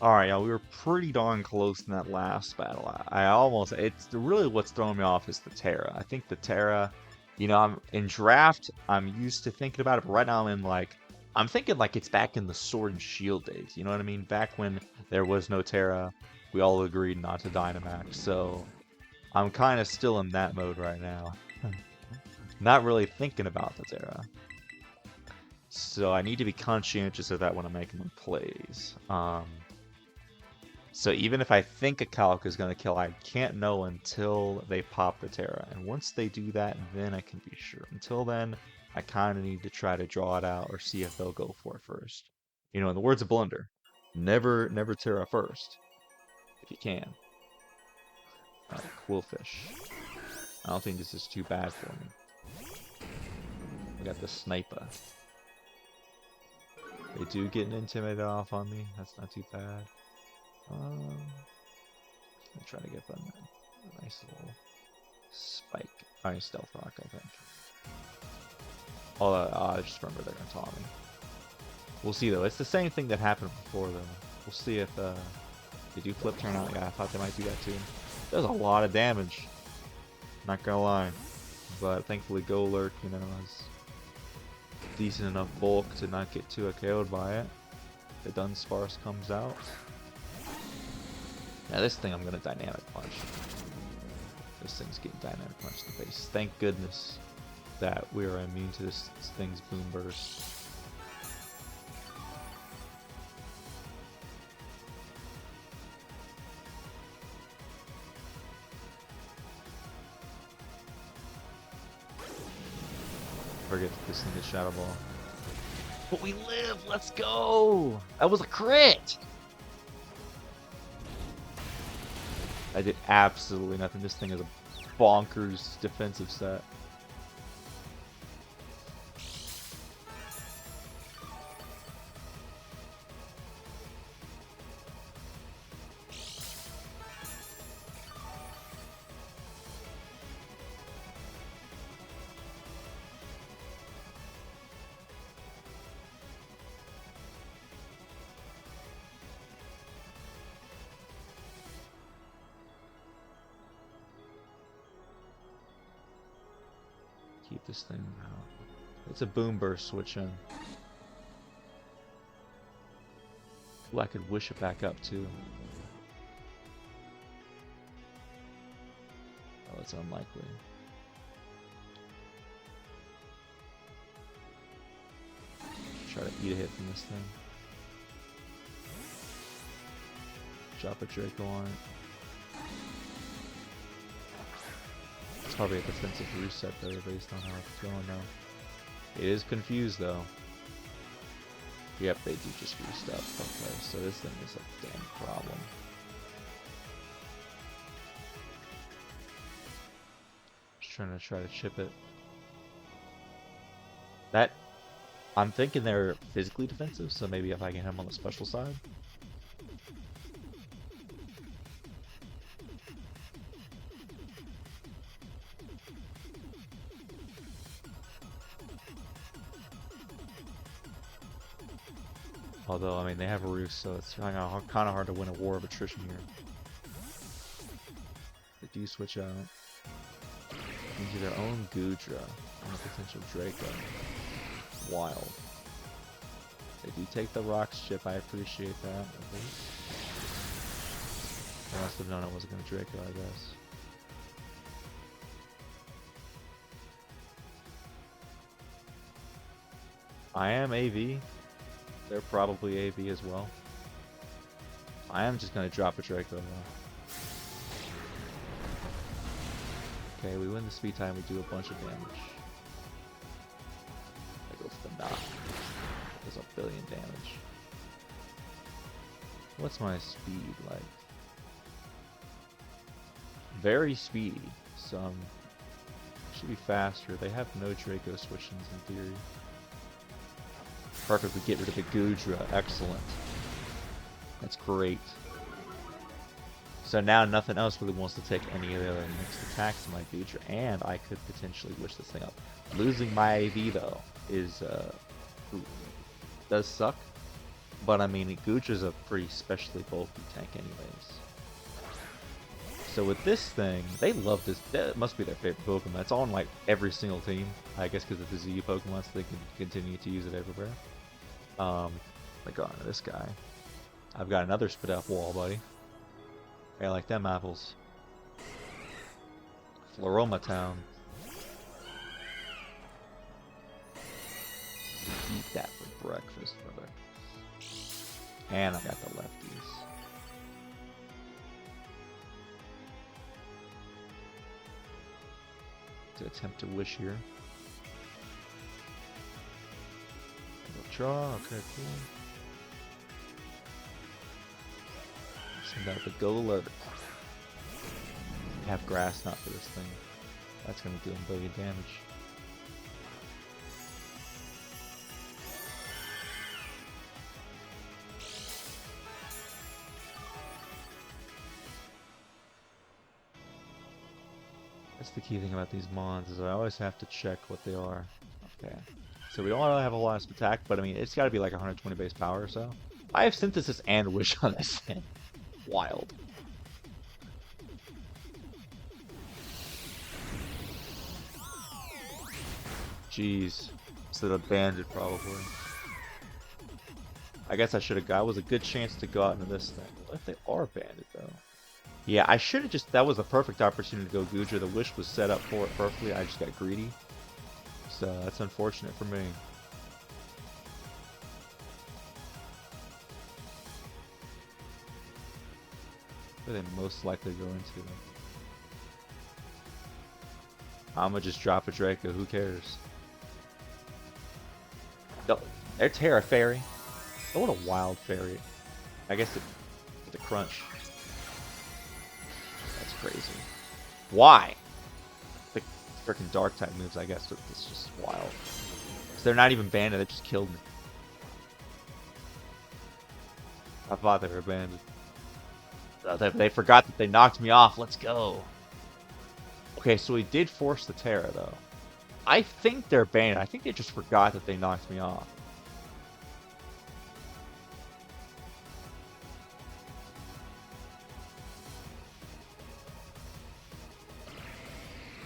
Alright, yeah, we were pretty darn close in that last battle. I almost, it's really what's throwing me off is the Terra. I think the Terra, I'm in draft, I'm used to thinking about it, but right now I'm thinking like it's back in the Sword and Shield days, you know what I mean? Back when there was no Terra, we all agreed not to Dynamax, so I'm kind of still in that mode right now. Not really thinking about the Terra. So I need to be conscientious of that when I'm making my plays. So even if I think a Calc is going to kill, I can't know until they pop the Terra. And once they do that, then I can be sure. Until then, I kind of need to try to draw it out or see if they'll go for it first. In the words of Blunder, never Terra first, if you can. Alright, Quillfish. I don't think this is too bad for me. I got the Sniper. They do get an Intimidator off on me. That's not too bad. I'm trying to get them a nice little spike. Stealth rock, I think. Although, I just remember they're gonna taunt me. We'll see though. It's the same thing that happened before though. We'll see if they do flip turn out. Yeah, I thought they might do that too. Does a lot of damage. Not gonna lie. But thankfully Golurk, has decent enough bulk to not get too KO'd by it. The Dunsparce comes out. Now this thing I'm gonna Dynamic Punch. This thing's getting Dynamic Punch in the face. Thank goodness that we are immune to this thing's Boom Burst. Forget this thing is Shadow Ball. But we live! Let's go! That was a crit! I did absolutely nothing. This thing is a bonkers defensive set. Keep this thing out. It's a Boom Burst switch in. Ooh, I could wish it back up too. Oh, it's unlikely. Try to eat a hit from this thing. Drop a Draco on it. It's probably a defensive reset though, based on how it's going now. It is confused though. Yep, they do just restep. Okay, so this thing is a damn problem. Just try to chip it. I'm thinking they're physically defensive, so maybe if I can hit them on the special side. Although, I mean, they have a roost, so it's kind of hard to win a war of attrition here. They do switch out into their own Goodra and a potential Draco. Wild. They do take the Rock Chip, I appreciate that. I must have known I wasn't going to Draco, I guess. I am AV. They're probably AV as well. I am just going to drop a Draco though. Okay, we win the speed time, we do a bunch of damage. That goes for the knock. Does a billion damage. What's my speed like? Very speedy. Some should be faster. They have no Draco switch-ins in theory. Perfect, we get rid of the Goodra. Excellent. That's great. So now nothing else really wants to take any of the other next attacks to my Goodra, and I could potentially wish this thing up. Losing my AV though is does suck. But I mean, Goodra's a pretty specially bulky tank anyways. So with this thing, they love this. That must be their favorite Pokemon. It's on like every single team. I guess because it's a Z Pokemon, so they can continue to use it everywhere. Like on to this guy. I've got another spit up wall, buddy. I like them apples. Floroma Town. Eat that for breakfast, brother. And I got the lefties. To attempt to wish here. Draw, okay, cool. Send out the Golurk. Have grass knot for this thing. That's gonna do him billion damage. That's the key thing about these mons, is I always have to check what they are. Okay. So we don't really have a lot of attack, but I mean, it's gotta be like 120 base power or so. I have Synthesis and Wish on this thing. Wild. Jeez. So the bandit probably. I guess I should have got. It was a good chance to go out into this thing. What if they are bandit though? Yeah, I should have just. That was a perfect opportunity to go Goodra. The wish was set up for it perfectly. I just got greedy. So that's unfortunate for me. Where are they most likely go into? I'm gonna just drop a Draco. Who cares? They're Terra Fairy. Oh, what a wild fairy. I guess it's a crunch. That's crazy. Why? The freaking dark type moves, I guess. It's just wild. So they're not even banded, they just killed me. I thought they were banded. They forgot that they knocked me off. Let's go. Okay, so we did force the Terra, though. I think they're banded. I think they just forgot that they knocked me off.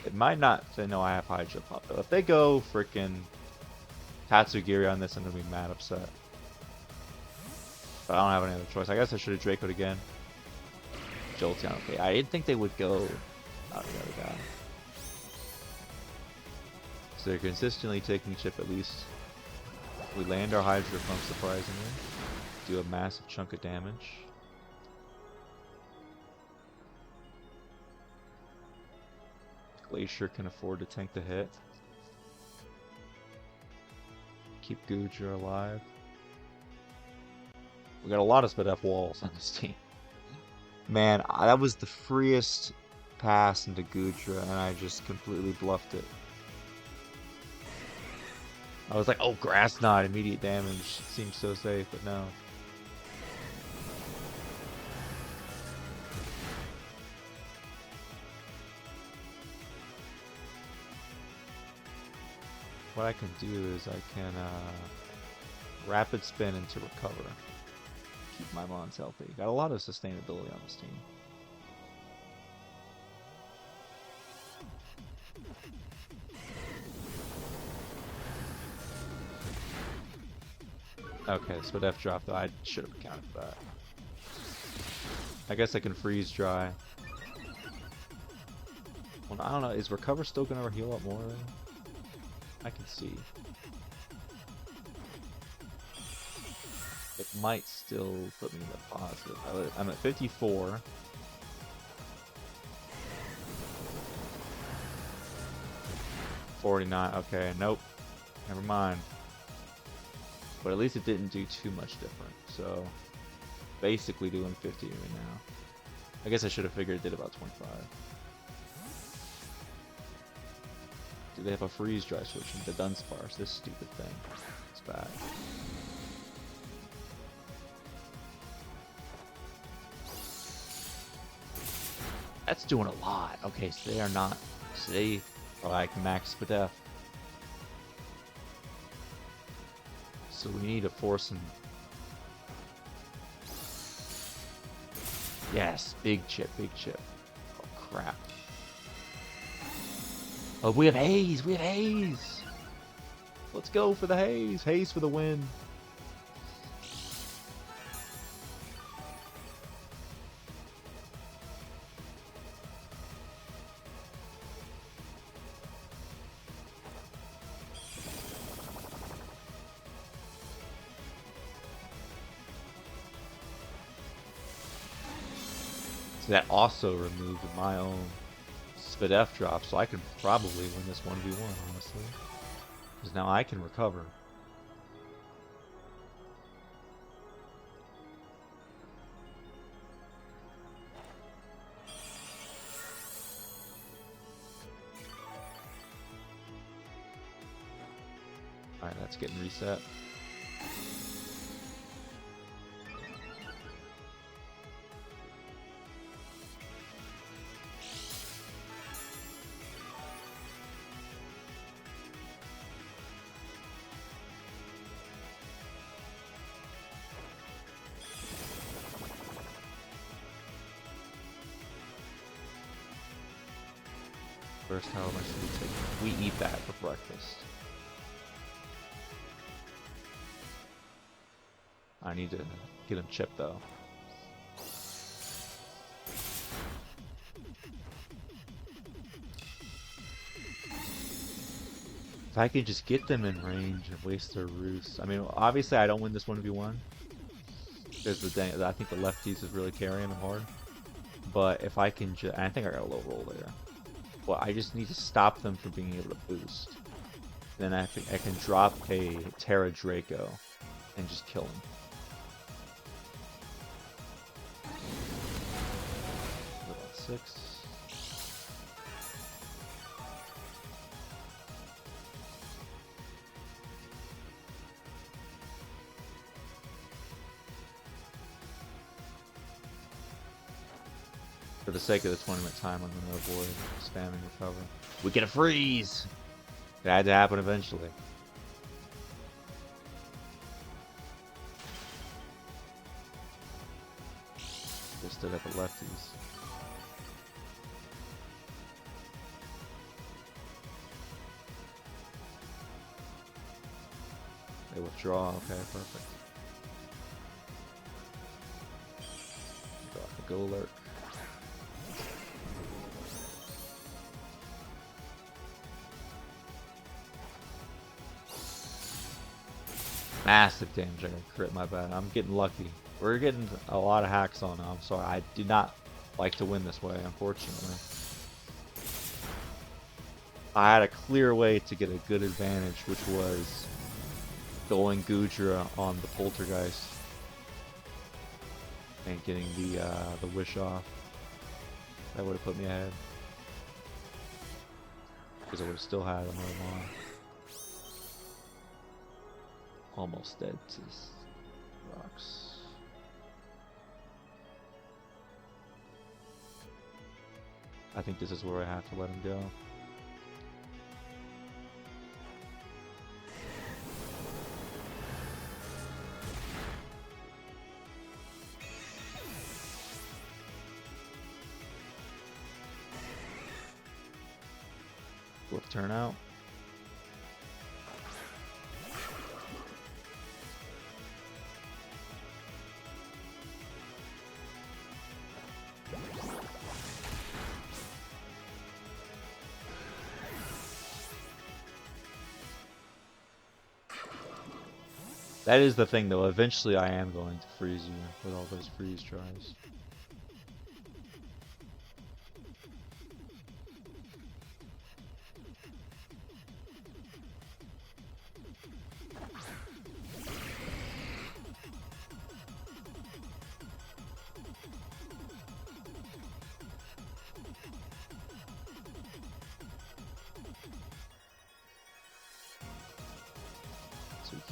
It might not say no, I have high jump up though. If they go freaking Tatsugiri on this, I'm gonna be mad upset. But I don't have any other choice. I guess I should have Draco'd again. Jolteon, okay. I didn't think they would go out the other guy. So they're consistently taking chip at least. We land our Hydro Pump surprisingly. Do a massive chunk of damage. Glacier can afford to tank the hit. Keep Goodra alive. We got a lot of spit up walls on this team. Man, that was the freest pass into Goodra, and I just completely bluffed it. I was like, oh, Grass Knot, immediate damage. Seems so safe, but no. What I can do is I can rapid spin into recover. Keep my mons healthy. Got a lot of sustainability on this team. Okay, so F drop though. I should have accounted for that. I guess I can freeze dry. Well, I don't know. Is recover still gonna heal up more? I can see. It might still put me in the positive. I'm at 54. $49. Okay, nope. Never mind. But at least it didn't do too much different. So basically doing 50 right now. I guess I should have figured it did about 25. Do they have a freeze dry switch into Dunsparce? This stupid thing. It's bad. That's doing a lot. Okay, so they are not. So they are like max Spadef. So we need to force them. Yes, big chip, big chip. Oh crap. Oh, we have haze, we have haze. Let's go for the haze. Haze for the win. So that also removed my own SPDF drop, so I can probably win this 1v1, honestly. Because now I can recover. Alright, that's getting reset. First, how much should we take? We eat that for breakfast. I need to get him chipped though. If I could just get them in range and waste their roosts. I mean, obviously I don't win this 1v1. Because I think the lefties is really carrying them hard. But if I can just... I think I got a low roll there. Well, I just need to stop them from being able to boost. Then I can drop a Terra Draco and just kill him. About 6. For the sake of the tournament time, I'm going to avoid spamming recover. We get a freeze! It had to happen eventually. They still got the lefties. They withdraw, okay, perfect. Got the Golurk. Massive damage. I got crit, my bad. I'm getting lucky. We're getting a lot of hacks on now. I'm sorry. I do not like to win this way, unfortunately. I had a clear way to get a good advantage, which was going Gudra on the Poltergeist and getting the wish off. That would have put me ahead. Because I would have still had another one. Almost dead to rocks. I think this is where I have to let him go. Flip turn out. That is the thing, though. Eventually, I am going to freeze you with all those freeze tries.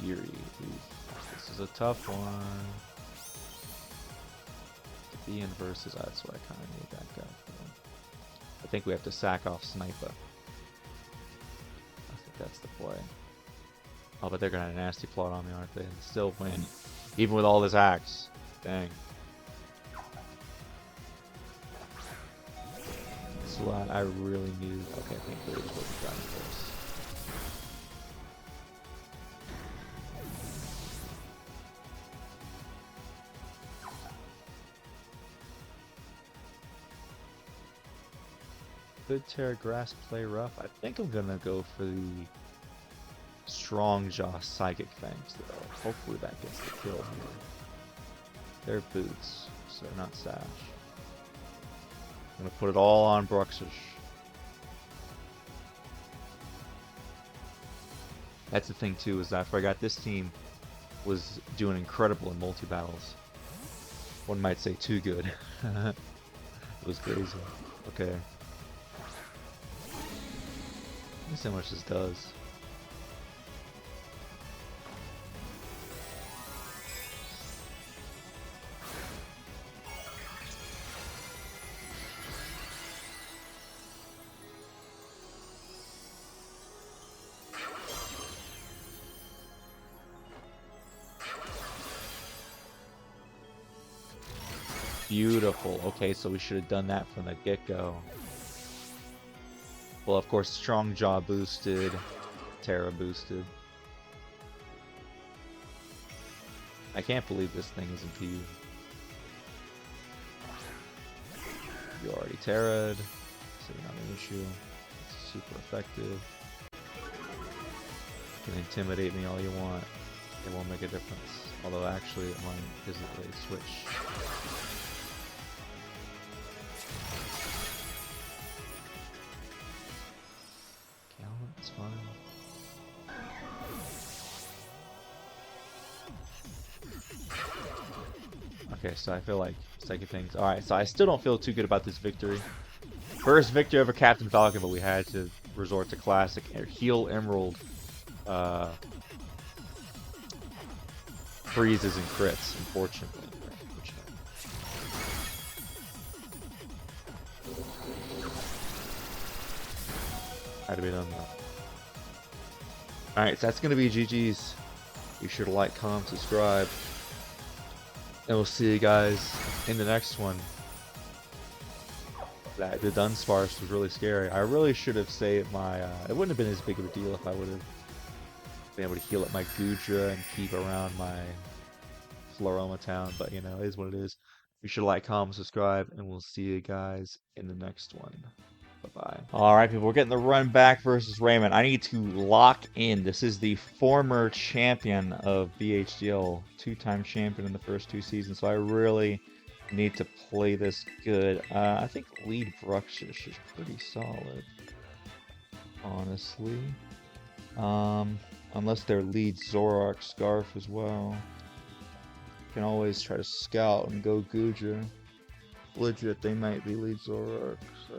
Yuri. This is a tough one. To be in versus, that's what I kind of need that guy for. I think we have to sack off Sniper. I think that's the play. Oh, but they're gonna have a nasty plot on me, aren't they? And still win, even with all this axe. Dang. slot. I really need. Okay, thankfully it's working Dragon Force. Good Terra Grass, play rough. I think I'm gonna go for the Strong Jaw Psychic Fangs though. Hopefully that gets the kill here. They're boots, so they're not sash. I'm gonna put it all on Bruxish. That's the thing too, is that I forgot this team was doing incredible in multi-battles. One might say too good. It was crazy. Okay. Let's see how much this does. Beautiful. Okay, so we should have done that from the get-go. Well, of course, Strong Jaw boosted, Terra boosted. I can't believe this thing isn't PU. You already Terra'd, so not an issue. It's super effective. You can intimidate me all you want. It won't make a difference. Although actually it might, because they switch. It's fine. Okay, so I feel like second things. Alright, so I still don't feel too good about this victory. First victory over Captain Falcon, but we had to resort to classic heal Emerald freezes and crits, unfortunately. Had to be done though. Alright, so that's going to be GG's. Be sure to like, comment, subscribe. And we'll see you guys in the next one. The Dunsparce was really scary. I really should have saved my... it wouldn't have been as big of a deal if I would have been able to heal up my Gudra and keep around my Floroma town. But, you know, it is what it is. Be sure to like, comment, subscribe, and we'll see you guys in the next one. Bye-bye. Alright, people, we're getting the run back versus Raymon. I need to lock in. This is the former champion of BHDL, two-time champion in the first 2 seasons, so I really need to play this good. I think lead Bruxish is pretty solid, honestly. Unless they're lead Zoroark Scarf as well. You can always try to scout and go Gudra. Legit, they might be lead Zoroark, so...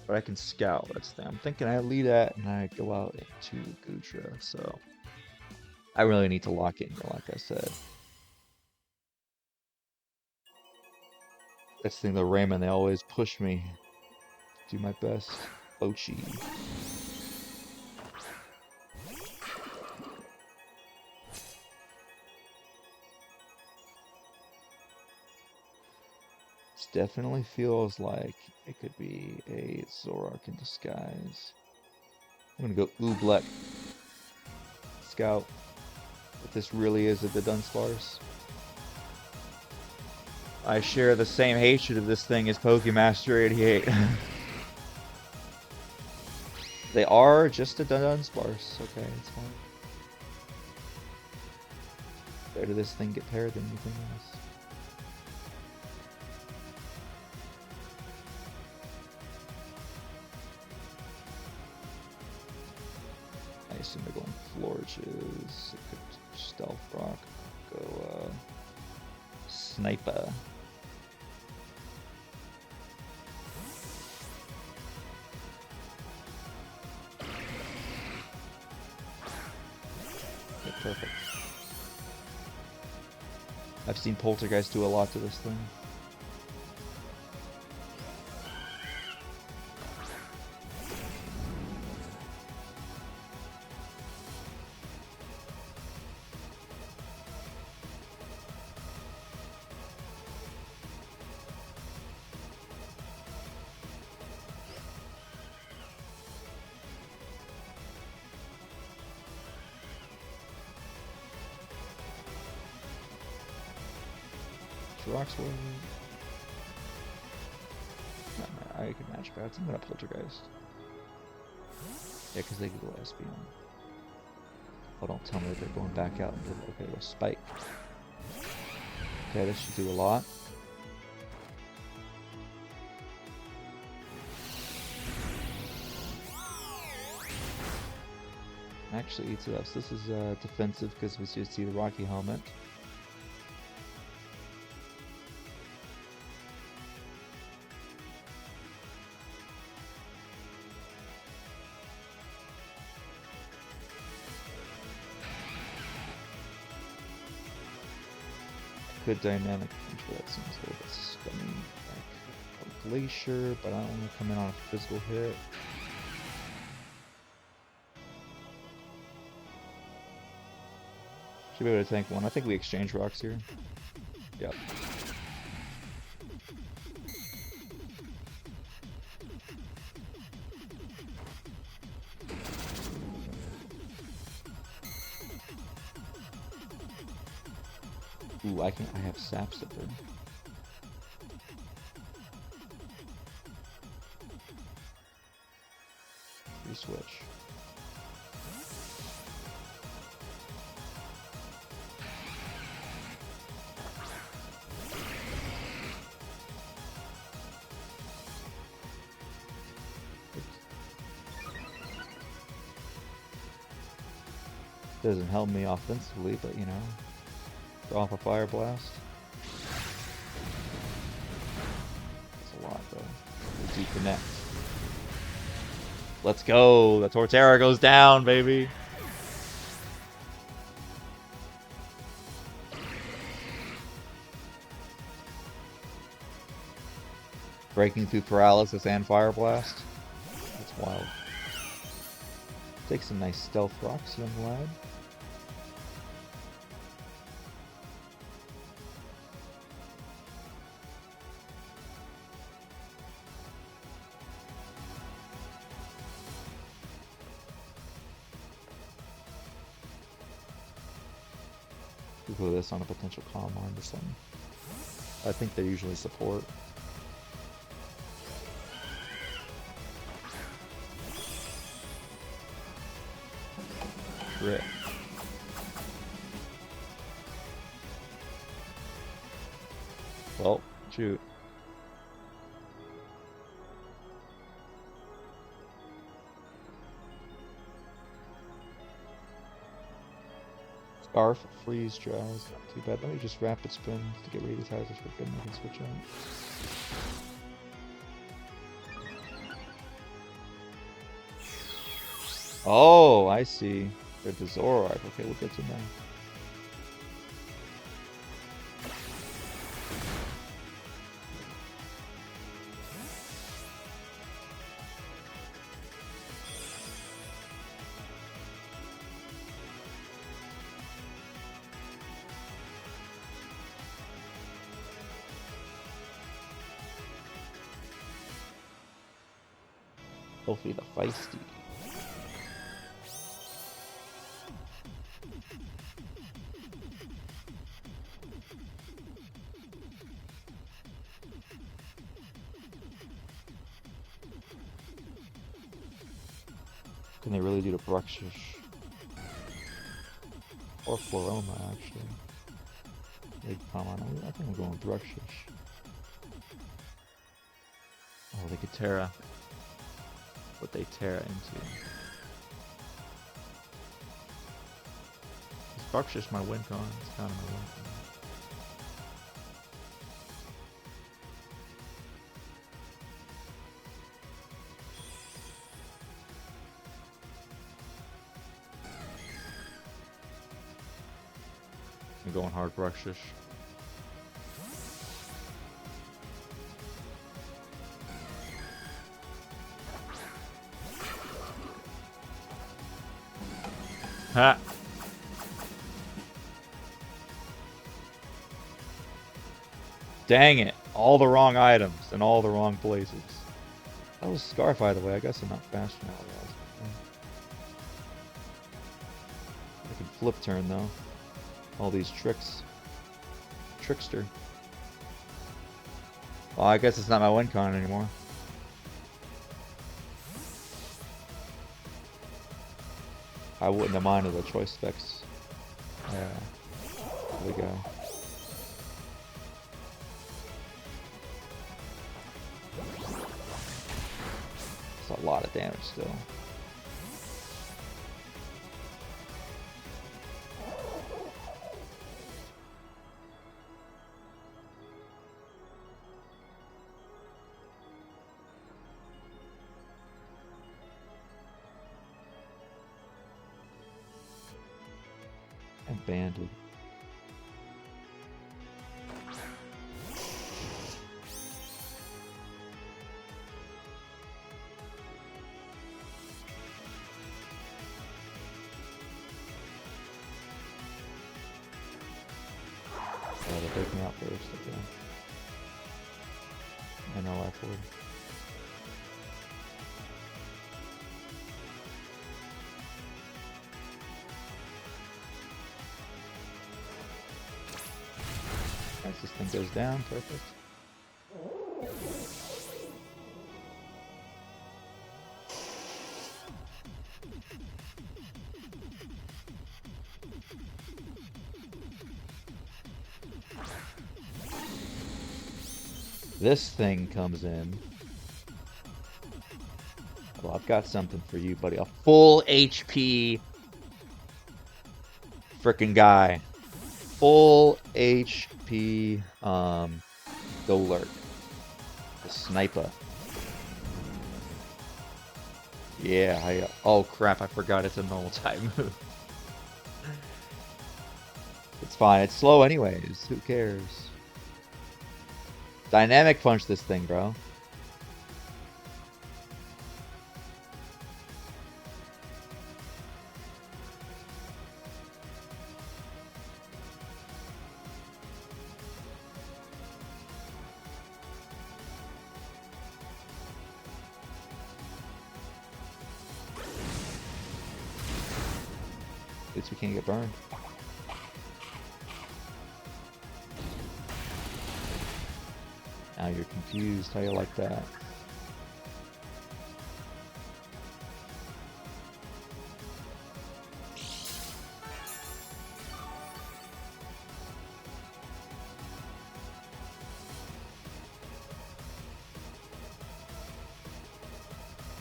But I can scout, that's the thing. I'm thinking I lead that and I go out into Gudra, so I really need to lock in, like I said. That's the thing, the Raymon, they always push me. Do my best. Ochi. Definitely feels like it could be a Zoroark in disguise. I'm gonna go Oobleck Scout. If this really is a Dunsparce. I share the same hatred of this thing as Pokemaster 88. They are just a Dunsparce. Okay, it's fine. Better this thing get paired than anything else. I assume they're going Florges. It could Stealth Rock. Go Sniper. Okay, perfect. I've seen Poltergeist do a lot to this thing. Rocks will. I can match bats. I'm gonna Poltergeist. Yeah, because they can go SB on. Oh, don't tell me that they're going back out into the. Okay, well, Spike. Okay, this should do a lot. Actually eats it up. So this is defensive because we just see the Rocky Helmet. Good dynamic control. That seems a little bit scummy. Like a Glacier, but I don't want to come in on a physical hit. Should be able to tank one. I think we exchange rocks here. Yep. Ooh, I have Sap Sipper. Switch. Doesn't help me offensively, but you know, throw off a Fire Blast. That's a lot though. We deconnect. Let's go! The Torterra goes down, baby! Breaking through Paralysis and Fire Blast. That's wild. Take some nice stealth rocks, young lad. We'll put this on a potential Calm Mind or something. I think they usually support. Rip. Well, shoot. Scarf, Freeze, Drowse. Not too bad. Let me just Rapid Spin to get rid of these hazards for good and I can switch out. Oh, I see. They're the Zoroark. Okay, we'll get to know. Hopefully the Feisty. Can they really do the Bruxish? Or Floroma, actually. Big Palm on. I think I'm going Bruxish. Oh, they could Terra. What they Terra into. This Bruxish my win con. It's kind of my win con. I'm going hard Bruxish. Ha! Dang it! All the wrong items in all the wrong places. That was Scarf, by the way. I guess I'm not fast now. I can flip turn though. All these tricks. Trickster. Well, I guess it's not my win con anymore. I wouldn't have minded the choice specs. Yeah. There we go. It's a lot of damage still. And banded. Yeah, they're breaking out first. Okay. I know I forward. As this thing goes down, perfect. This thing comes in. Well, I've got something for you, buddy. A full HP frickin' guy. Full HP Golurk. The sniper. Yeah, oh crap, I forgot it's a normal type move. It's fine, it's slow anyways. Who cares? Dynamic punch this thing, bro. At least we can't get burned. Now you're confused. How you like that?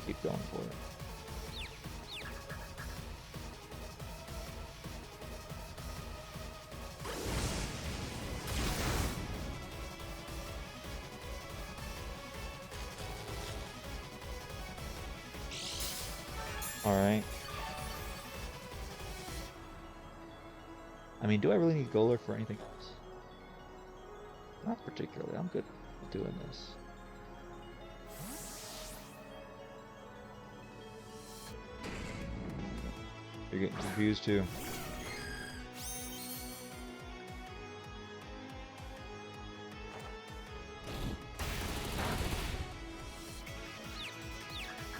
Keep going for it. Alright. I mean, do I really need Golurk for anything else? Not particularly. I'm good with doing this. You're getting confused too.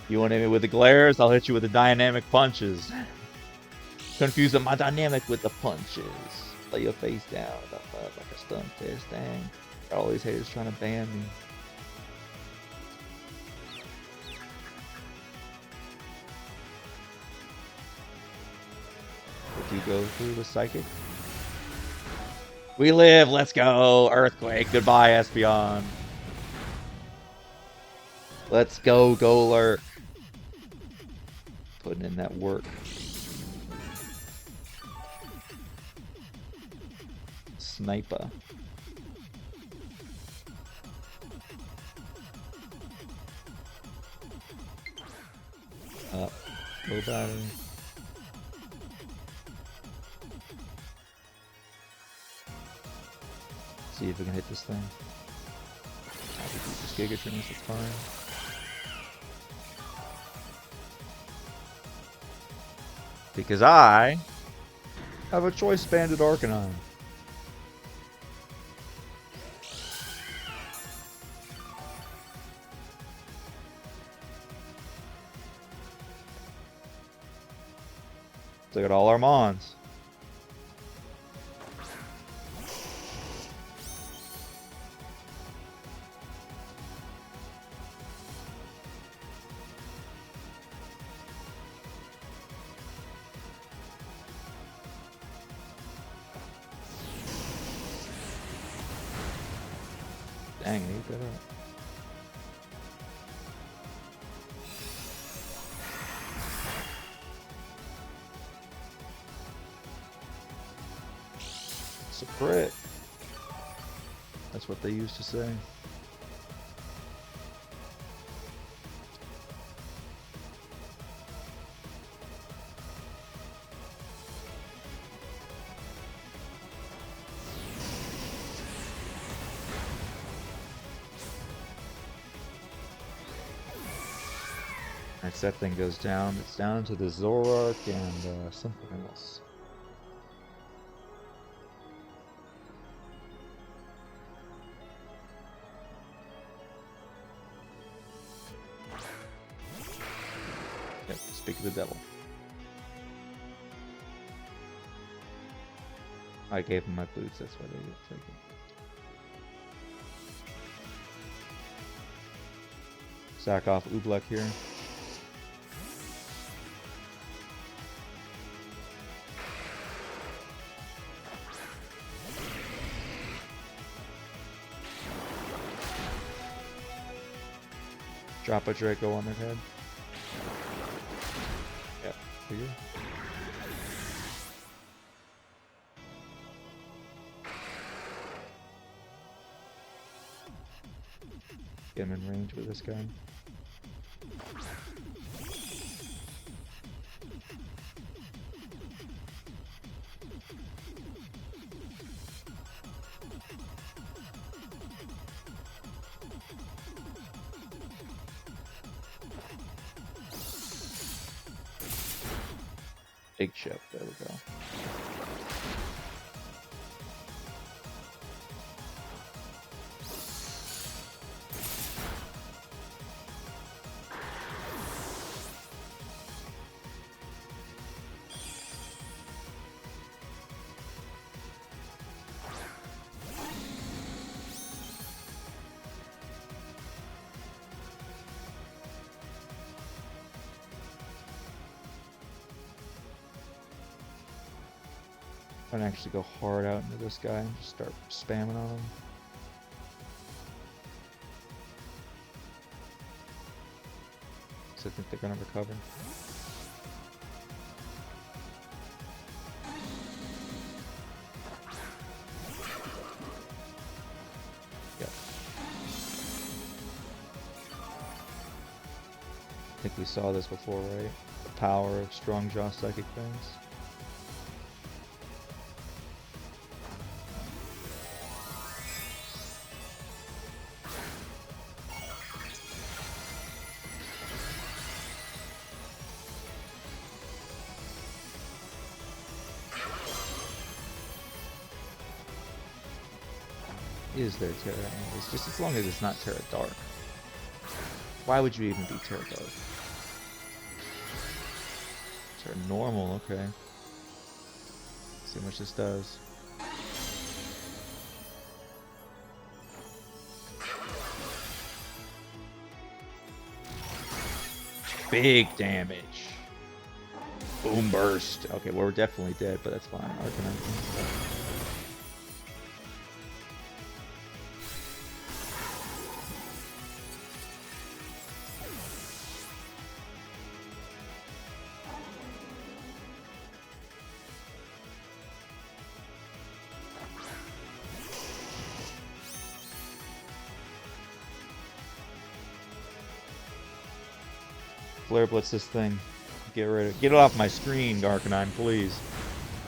You want to hit me with the glares? I'll hit you with the dynamic punches. Confusing my dynamic with the punches. Lay your face down like a stun fist. Dang. Got all these haters trying to ban me. If you go through the psychic. We live. Let's go. Earthquake. Goodbye, Espeon. Let's go, Golurk. Putting in that work. Sniper. Up. Low battery. See if we can hit this thing. I can keep this Giga Trains, it's fine. Because I have a choice banded Arcanine. Look at all our Mons. Dang, I ate that up. It's a crit. That's what they used to say. Next that thing goes down, it's down to the Golurk and something else. Yep, speak of the devil. I gave him my boots, that's why they didn't take it. Sack off Oobleck here. Drop a Draco on their head. Yep, figure. Get him in range with this guy. Big chip, there we go. I'm gonna actually go hard out into this guy and just start spamming on him. So I think they're gonna recover. Yep. I think we saw this before, right? The power of strong jaw psychic things. Is there Terra anyways? Just as long as it's not Terra Dark. Why would you even be Terra Dark? Terra Normal, okay. See how much this does. Big damage. Boom burst. Okay, well we're definitely dead, but that's fine. Arcanine. Flare Blitz this thing. Get it off my screen, Arcanine, please.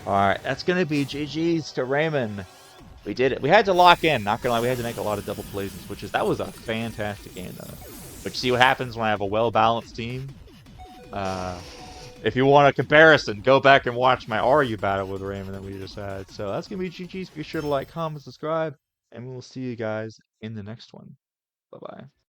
Alright, that's gonna be GG's to Raymon. We did it. We had to lock in, not gonna lie, we had to make a lot of double plays and switches. That was a fantastic game though. But you see what happens when I have a well-balanced team? If you want a comparison, go back and watch my RU battle with Raymon that we just had. So that's gonna be GG's. Be sure to like, comment, subscribe, and we'll see you guys in the next one. Bye-bye.